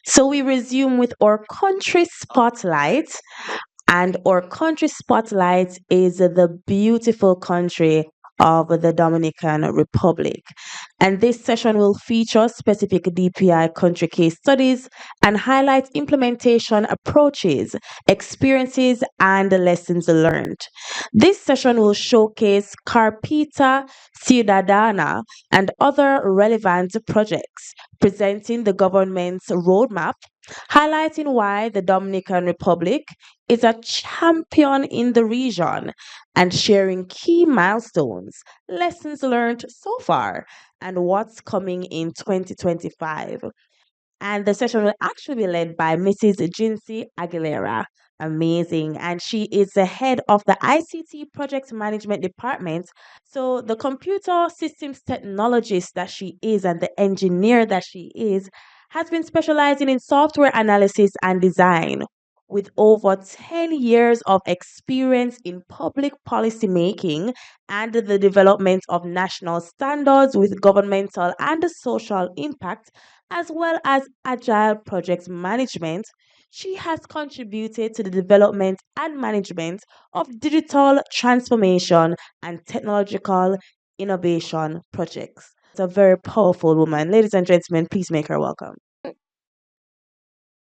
So we resume with our country spotlight, and our country spotlight is the beautiful country of the Dominican Republic. And this session will feature specific DPI country case studies and highlight implementation approaches, experiences, and lessons learned. This session will showcase Carpeta Ciudadana and other relevant projects, presenting the government's roadmap, highlighting why the Dominican Republic is a champion in the region, and sharing key milestones, lessons learned so far, and what's coming in 2025. And the session will actually be led by Mrs. Ginsy Aguilera. Amazing. And she is the head of the ICT Project Management Department. So, the computer systems technologist that she is and the engineer that she is has been specializing in software analysis and design. With over 10 years of experience in public policy making and the development of national standards with governmental and social impact, as well as agile project management, she has contributed to the development and management of digital transformation and technological innovation projects. It's a very powerful woman. Ladies and gentlemen, please make her welcome.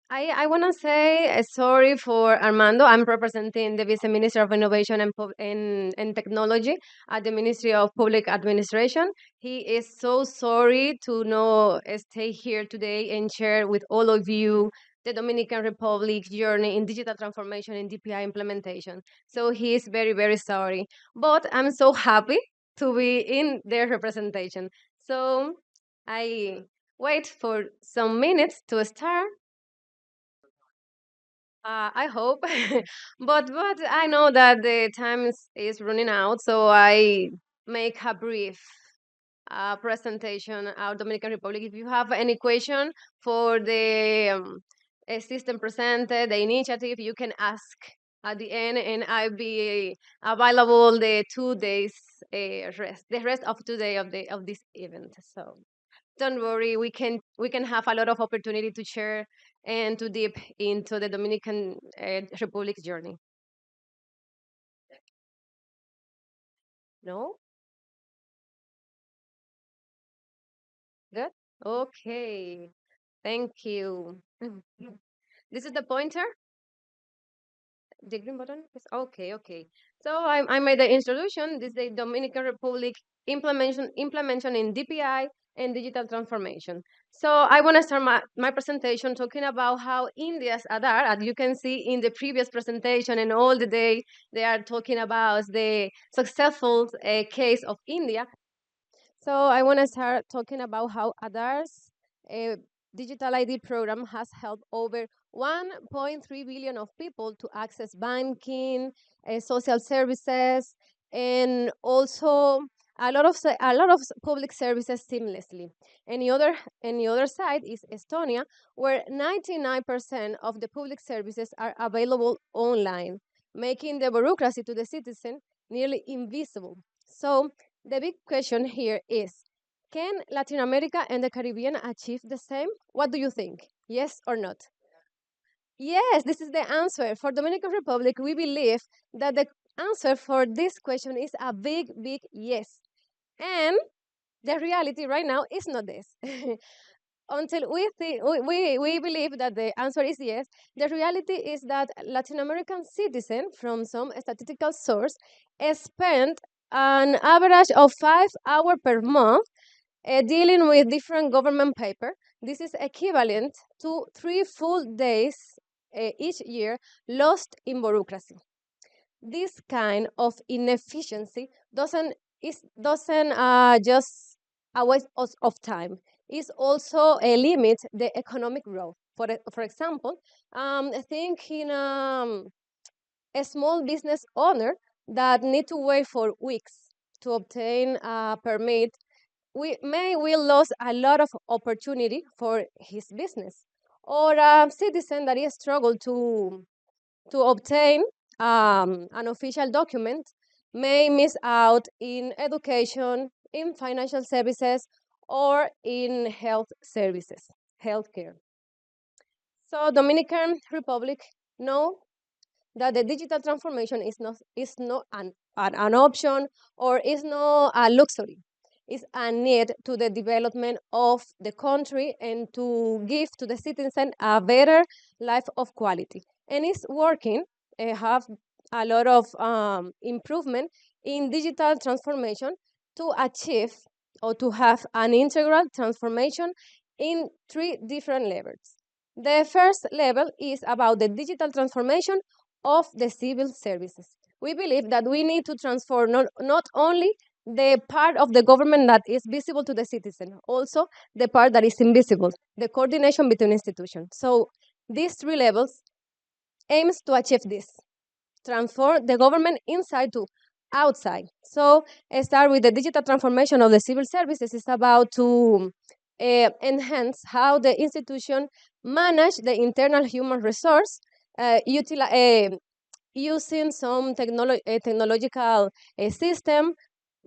I want to say sorry for Armando. I'm representing the Vice Minister of Innovation and Technology at the Ministry of Public Administration. He is so sorry to not stay here today and share with all of you the Dominican Republic journey in digital transformation and DPI implementation. So he is very, very sorry. But I'm so happy to be in their representation. So I wait for some minutes to start. I hope, but I know that the time is running out, so I make a brief presentation out Dominican Republic. If you have any question for the system presented, the initiative, you can ask at the end, and I'll be available the 2 days rest, the rest of today of this event. So don't worry, we can have a lot of opportunity to share and to deep into the Dominican Republic journey. No? Good? Okay. Thank you. This is the pointer? The green button? Yes. Okay, okay. So I made the introduction. This is the Dominican Republic implementation in DPI and digital transformation. So I want to start my presentation talking about how India's Aadhaar, as you can see in the previous presentation and all the day, they are talking about the successful case of India. So I want to start talking about how Aadhaar's uh, digital ID program has helped over 1.3 billion of people to access banking, social services, and also a lot of public services seamlessly. And the other side is Estonia, where 99% of the public services are available online, making the bureaucracy to the citizen nearly invisible. So the big question here is, can Latin America and the Caribbean achieve the same? What do you think? Yes or not? Yes, this is the answer. For Dominican Republic, we believe that the answer for this question is a big, big yes. And the reality right now is not this. Until we believe that the answer is yes, the reality is that Latin American citizens from some statistical source spend an average of 5 hours per month dealing with different government paper. This is equivalent to 3 full days each year lost in bureaucracy. This kind of inefficiency doesn't just a waste of time. It's also a limit the economic growth. For example, think in a small business owner that need to wait for weeks to obtain a permit. We will lose a lot of opportunity for his business, or a citizen that is struggle to obtain an official document may miss out in education, in financial services, or in health services, healthcare. So Dominican Republic know that the digital transformation is not an option or is not a luxury. It's a need to the development of the country and to give to the citizen a better life of quality. And it's working, have a lot of improvement in digital transformation to achieve or to have an integral transformation in three different levels. The first level is about the digital transformation of the civil services. We believe that we need to transform not only the part of the government that is visible to the citizen, also the part that is invisible, the coordination between institutions. So these three levels aims to achieve this, transform the government inside to outside. So start with the digital transformation of the civil services is about to enhance how the institution manage the internal human resource, using some technological system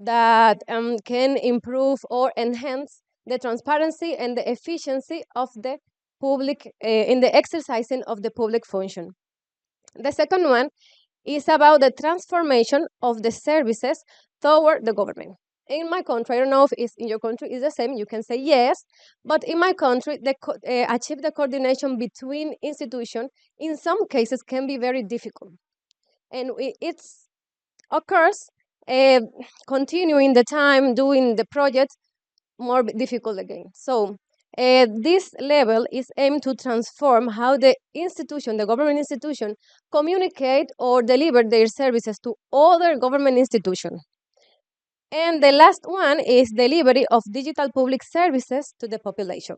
that can improve or enhance the transparency and the efficiency of the public in the exercising of the public function. The second one is about the transformation of the services toward the government. In my country, I don't know if it's in your country is the same. You can say yes, but in my country, achieve the coordination between institutions in some cases can be very difficult, and it's occurs uh, continuing the time doing the project more difficult again. So this level is aimed to transform how the institution, the government institution, communicate or deliver their services to other government institutions. And the last one is delivery of digital public services to the population.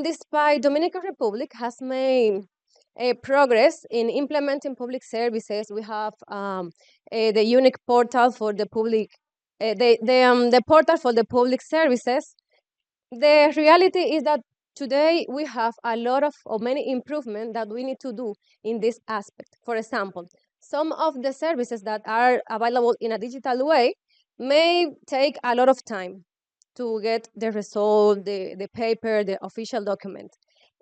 Despite Dominican Republic has made progress in implementing public services, we have the unique portal for the public, the portal for the public services. The reality is that today we have a lot of or many improvements that we need to do in this aspect. For example, some of the services that are available in a digital way may take a lot of time to get the result, the paper, the official document.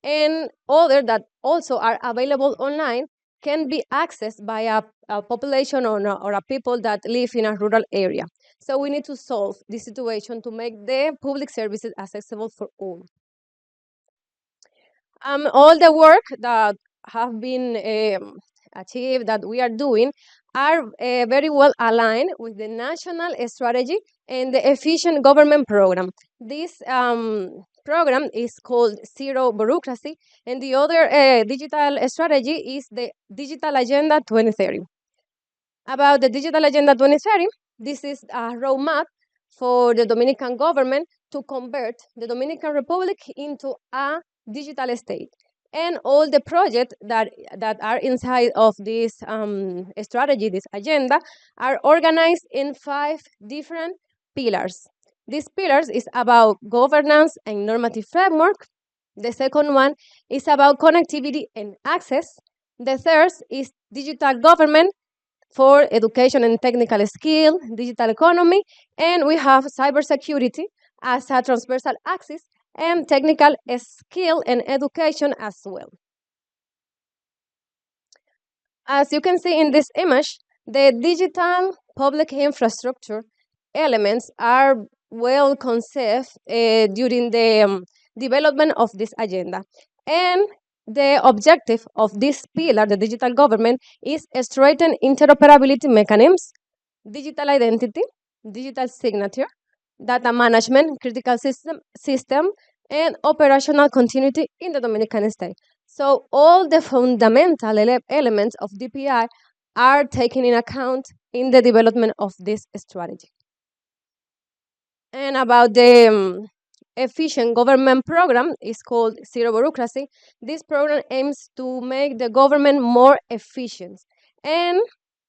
And other that also are available online can be accessed by a population or a people that live in a rural area. So we need to solve this situation to make the public services accessible for all. All the work that have been achieved that we are doing are very well aligned with the national strategy and the efficient government program. This program is called Zero Bureaucracy, and the other digital strategy is the Digital Agenda 2030. About the Digital Agenda 2030, this is a roadmap for the Dominican government to convert the Dominican Republic into a digital state. And all the projects that are inside of this strategy, this agenda, are organized in 5 different pillars. These pillars is about governance and normative framework. The second one is about connectivity and access. The third is digital government for education and technical skill, digital economy, and we have cybersecurity as a transversal axis and technical skill and education as well. As you can see in this image, the digital public infrastructure elements are well conceived during the development of this agenda. And the objective of this pillar, the digital government, is strengthen interoperability mechanisms, digital identity, digital signature, data management, critical system, and operational continuity in the Dominican state. So all the fundamental elements of DPI are taken in account in the development of this strategy. And about the efficient government program is called Zero Bureaucracy. This program aims to make the government more efficient. And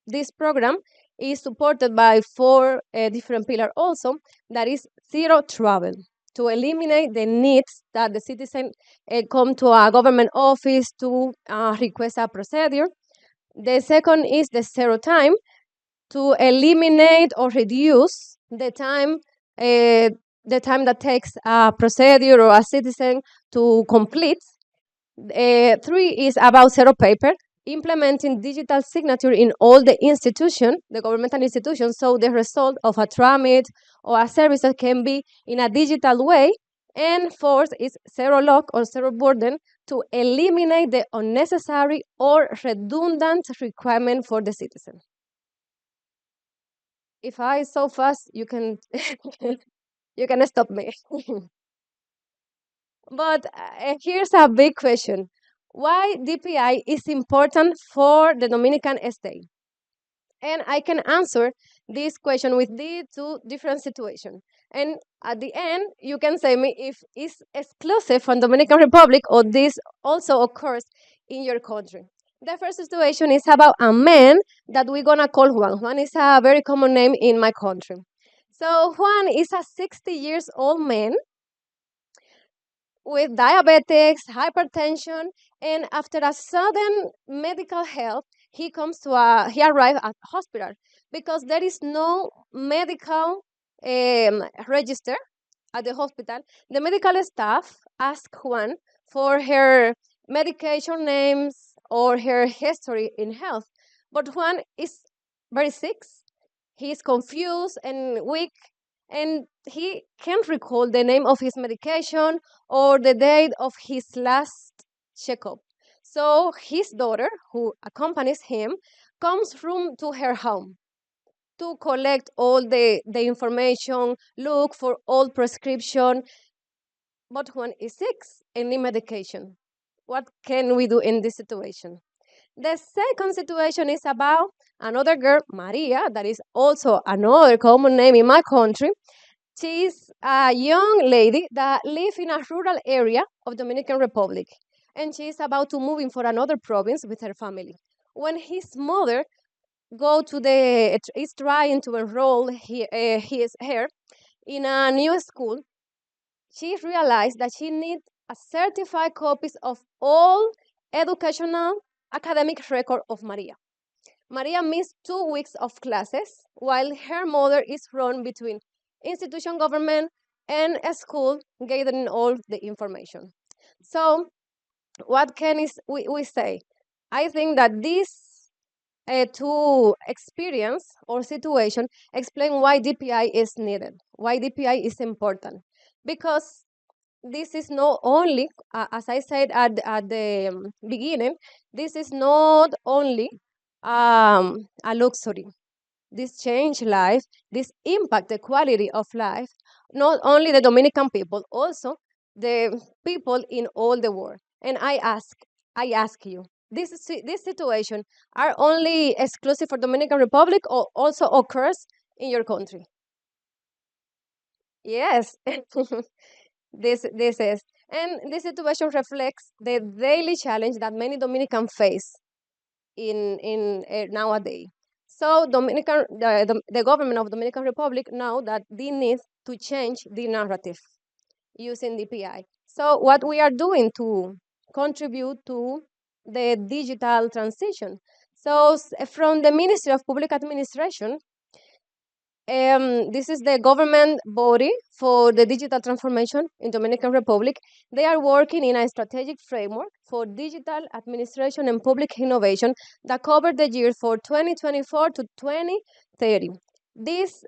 this program is supported by 4 different pillars also, that is zero travel, to eliminate the needs that the citizen come to a government office to request a procedure. The second is the zero time, to eliminate or reduce the time that takes a procedure or a citizen to complete. Three is about zero paper, implementing digital signature in all the institution, the governmental institutions, so the result of a tramit or a service that can be in a digital way. And fourth is zero log or zero burden to eliminate the unnecessary or redundant requirement for the citizen. If I so fast, you can you can stop me. But here's a big question. Why DPI is important for the Dominican state? And I can answer this question with the two different situations. And at the end, you can say me if it's exclusive from Dominican Republic or this also occurs in your country. The first situation is about a man that we're gonna call Juan. Juan is a very common name in my country. So Juan is a 60 years old man with diabetics, hypertension, and after a sudden medical help, he arrived at hospital because there is no medical register at the hospital. The medical staff asked Juan for her medication names or her history in health, but Juan is very sick. He is confused and weak, and he can't recall the name of his medication or the date of his last checkup. So his daughter, who accompanies him, comes from to her home to collect all the information, look for all prescription, but when is sick and need medication. What can we do in this situation? The second situation is about another girl, Maria, that is also another common name in my country. She's a young lady that lives in a rural area of Dominican Republic, and she's about to move in for another province with her family. When his mother is trying to enroll her in a new school, she realized that she needs a certified copies of all educational academic record of Maria. Maria missed 2 weeks of classes while her mother is run between institution government and a school gathering all the information. So what can is we say? I think that this two experience or situation explain why DPI is needed, why DPI is important. Because this is not only, as I said at the beginning, this is not only a luxury. This change life, this impact the quality of life, not only the Dominican people, also the people in all the world. And I ask you, this situation are only exclusive for Dominican Republic or also occurs in your country? Yes. This is, and this situation reflects the daily challenge that many Dominicans face in nowadays. So the government of Dominican Republic know that they need to change the narrative using DPI. So what we are doing to contribute to the digital transition. So from the Ministry of Public Administration, this is the government body for the digital transformation in Dominican Republic. They are working in a strategic framework for digital administration and public innovation that cover the years for 2024 to 2030. This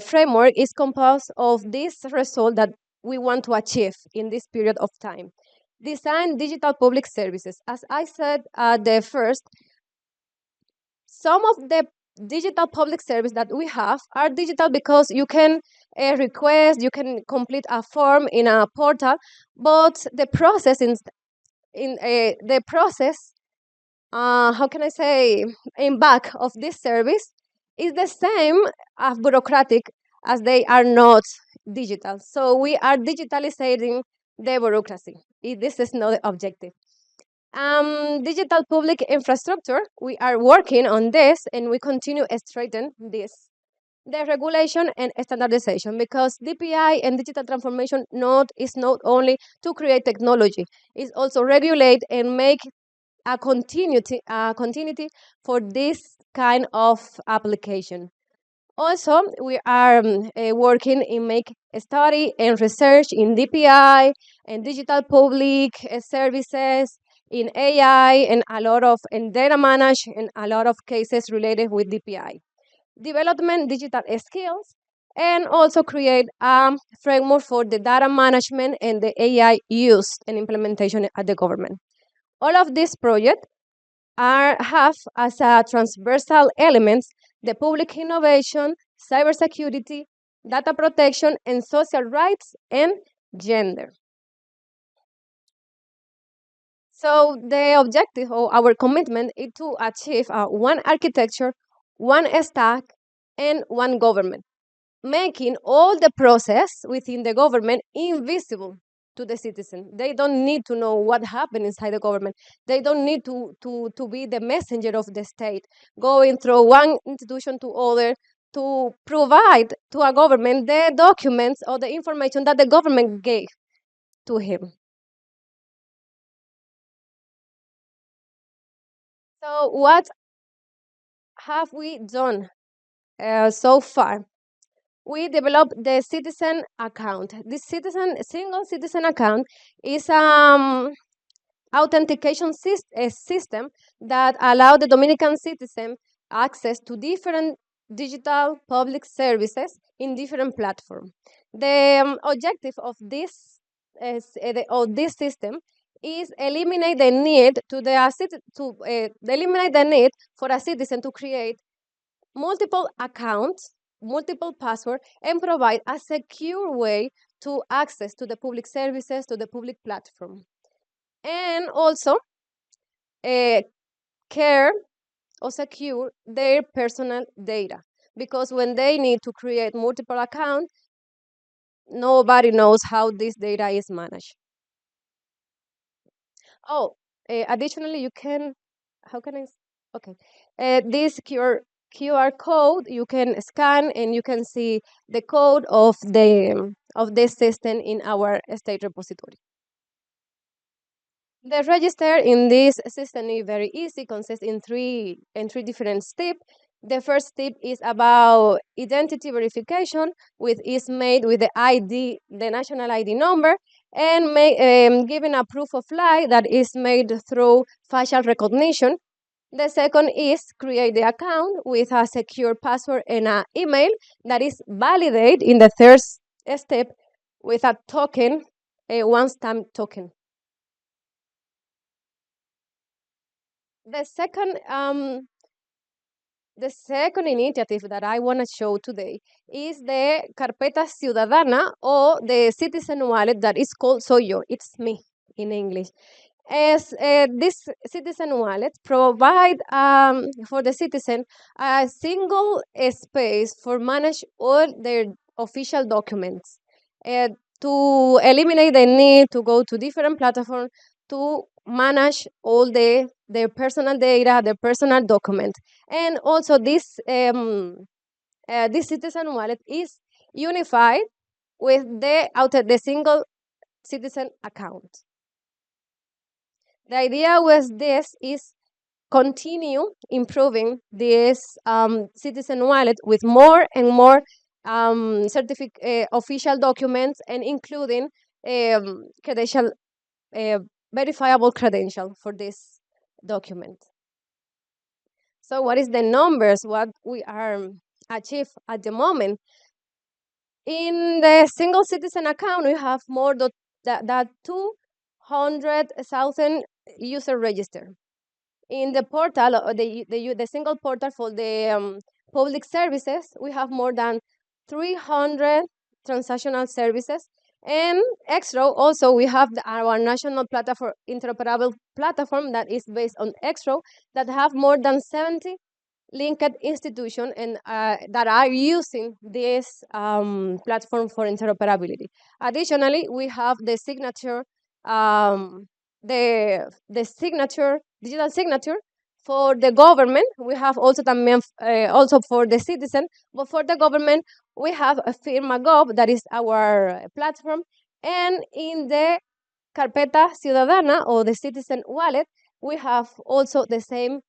framework is composed of this result that we want to achieve in this period of time. Design digital public services. As I said at the first, some of the digital public service that we have are digital because you can request, you can complete a form in a portal, but the process in the process, how can I say, in back of this service is the same as bureaucratic as they are not digital. So we are digitalizing the bureaucracy. This is not the objective. Digital public infrastructure, we are working on this and we continue to strengthen this. The regulation and standardization, because DPI and digital transformation is not only to create technology, it's also regulate and make a continuity for this kind of application. Also, we are working in make study and research in DPI and digital public services in AI and a lot of in data management and a lot of cases related with DPI. Development digital skills, and also create a framework for the data management and the AI use and implementation at the government. All of these projects have as a transversal elements the public innovation, cybersecurity, data protection, and social rights and gender. So the objective of our commitment is to achieve one architecture, one stack, and one government, making all the process within the government invisible to the citizen. They don't need to know what happened inside the government. They don't need to be the messenger of the state, going through one institution to other to provide to a government the documents or the information that the government gave to him. So what have we done so far? We developed the citizen account. This single citizen account is authentication system that allow the Dominican citizen access to different digital public services in different platforms. The objective of this system is eliminate the need eliminate the need for a citizen to create multiple accounts, multiple passwords, and provide a secure way to access to the public services, to the public platform. And also care or secure their personal data. Because when they need to create multiple accounts, nobody knows how this data is managed. Oh, additionally, you can, how can I, okay. This QR code you can scan and you can see the code of this system in our state repository. The register in this system is very easy, consists in three different steps. The first step is about identity verification, which is made with the ID, the national ID number, and giving a proof of life that is made through facial recognition. The second is create the account with a secure password and an email that is validated in the third step with a token, a one-time token. The second initiative that I want to show today is the Carpeta Ciudadana, or the citizen wallet that is called Soy Yo. It's me in English. As this citizen wallet provide for the citizen a single space for manage all their official documents, to eliminate the need to go to different platforms to manage all their personal data, their personal documents. And also this citizen wallet is unified with the single citizen account. The idea with this is continue improving this citizen wallet with more and more official documents, and including credential, verifiable credential for this document. So what is the numbers, what we are achieve at the moment? In the single citizen account, we have more than 200,000 user registered. In the portal, the single portal for the public services, we have more than 300 transactional services. And extra, also we have our national platform, interoperable platform that is based on extra, that have more than 70 linked institutions and that are using this platform for interoperability. Additionally, we have the signature, digital signature for the government. We have also also for the citizen, but for the government, we have a Firma Gov that is our platform, and in the Carpeta Ciudadana, or the citizen wallet, we have also the same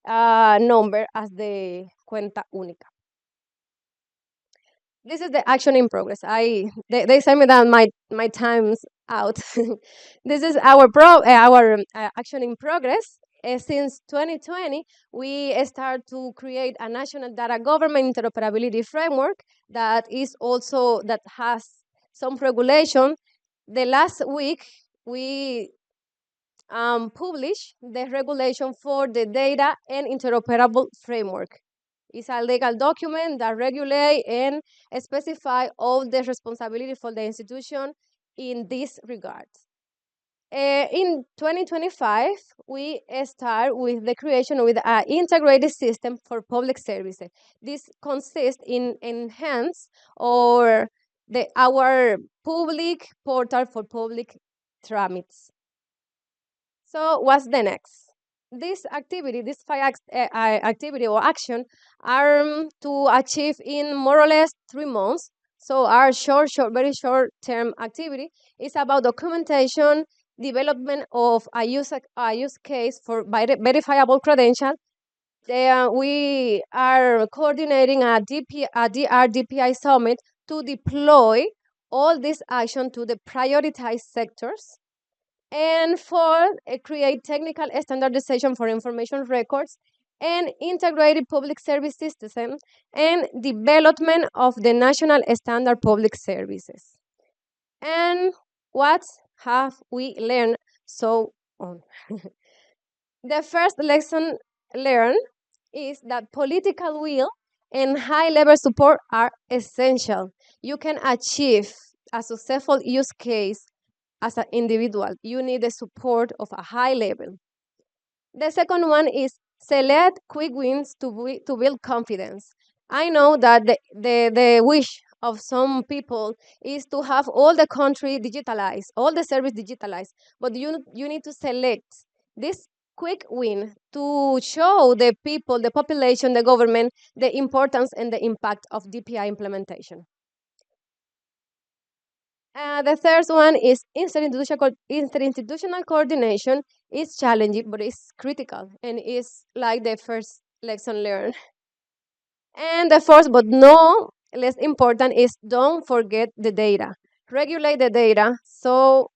number as the cuenta única. This is the action in progress. They send me that my time's out. This is our action in progress. Since 2020, we start to create a national data government interoperability framework that has some regulation. The last week we publish the regulation for the data and interoperable framework. It's a legal document that regulate and specify all the responsibility for the institution in this regard. In 2025, we start with the creation with an integrated system for public services. This consists in enhance or our public portal for public tramits. So what's the next? This activity, activity or action are to achieve in more or less 3 months. So our very short-term activity is about documentation, development of a use case for verifiable credential. We are coordinating a DRDPI summit to deploy all this action to the prioritized sectors and for create technical standardization for information records and integrated public service system and development of the national standard public services. And what have we learned so on? The first lesson learned is that political will and high level support are essential. You can achieve a successful use case as an individual. You need the support of a high level. The second one is select quick wins to build confidence. I know that the wish of some people is to have all the country digitalized, all the service digitalized, but you need to select this quick win to show the people, the population, the government, the importance and the impact of DPI implementation. The third one is interinstitutional coordination is challenging, but it's critical and is like the first lesson learned. And the fourth, but no less important, is don't forget the data. Regulate the data. So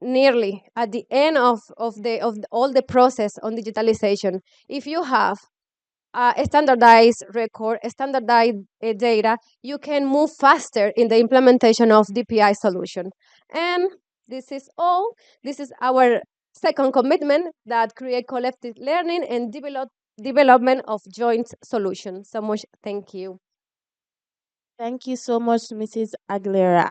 nearly at the end of all the process on digitalization, if you have a standardized record, a standardized data, you can move faster in the implementation of DPI solution. And this is all. This is our second commitment that create collective learning and development of joint solutions. So much thank you. Thank you so much, Mrs. Aguilera.